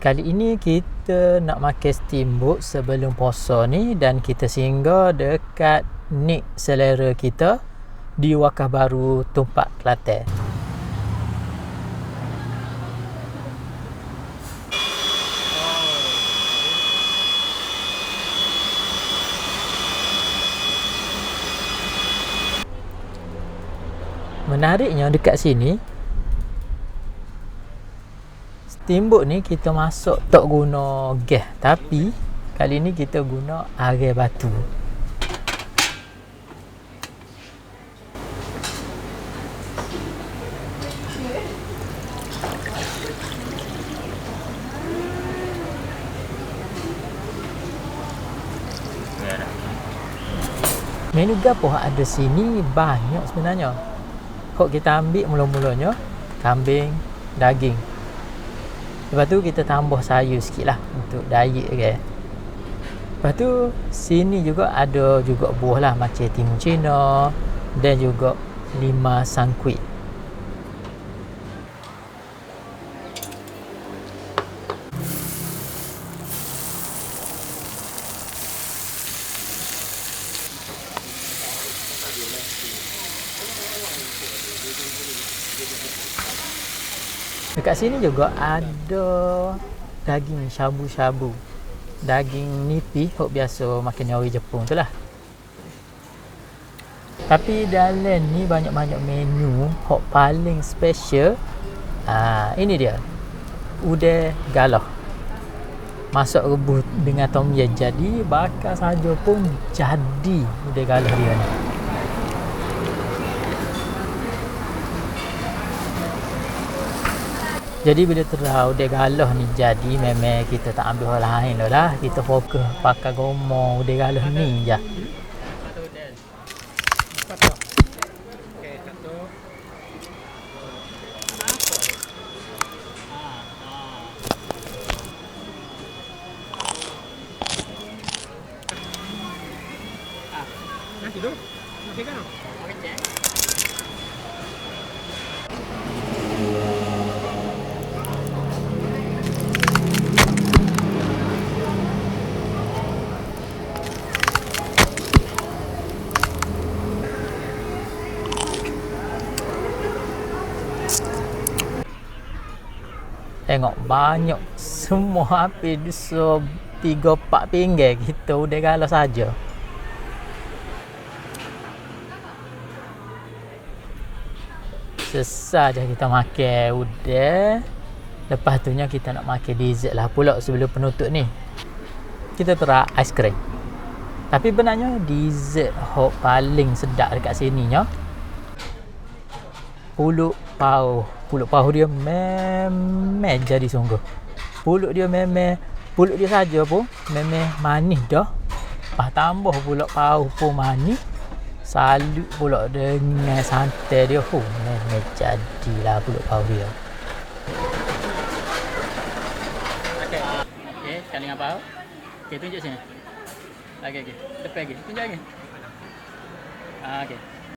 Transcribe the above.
Kali ini kita nak makan steamboat sebelum puasa ni, dan kita singgah dekat Nik Selera kita di Wakaf Baru Tumpak, Kelantan. Menariknya dekat sini, steamboat ni kita masak tak guna gas, tapi kali ni kita guna air batu. Menu gapo ada sini banyak sebenarnya. Kok kita ambil mula-mulanya kambing, daging. Lepas tu kita tambah sayur sikit lah untuk diet kan. Lepas tu sini juga ada juga buah lah, macam timun Cina dan juga 5 sangkuit. Dekat sini juga ada daging syabu-syabu, daging nipis, hok biasa makan orang Jepun tu lah. Tapi dalam ni banyak-banyak menu. Hok paling special, ini dia, udang galah masak rebus dengan tom yum. Jadi bakar saja pun jadi udang galah dia ni. Jadi bila terau udang galah ni jadi, memang kita tak ambil hal lain lah. Kita fokus pakai gomo udang galah ni je. Tengok banyak, semua habis so 3-4 pinggir kita udang galah saja. Selesai je kita makan udang. Lepas tu nya kita nak makan dessert lah pula sebelum penutup ni. Kita try aiskrim. Tapi benarnya dessert hok paling sedap dekat sini nya pulut pauh. Pulut pauh dia memang jadi sungguh. Pulut dia memang, pulut dia saja pun memang manis dah. Lepas tambah pulut pauh pun manis. Salut pula dengan santai dia. Memang jadilah pulut pauh dia. Okey, sekali dengan pauh. Okey, tunjuk sini. Okey. Depan lagi. Tunjuk lagi. Okey.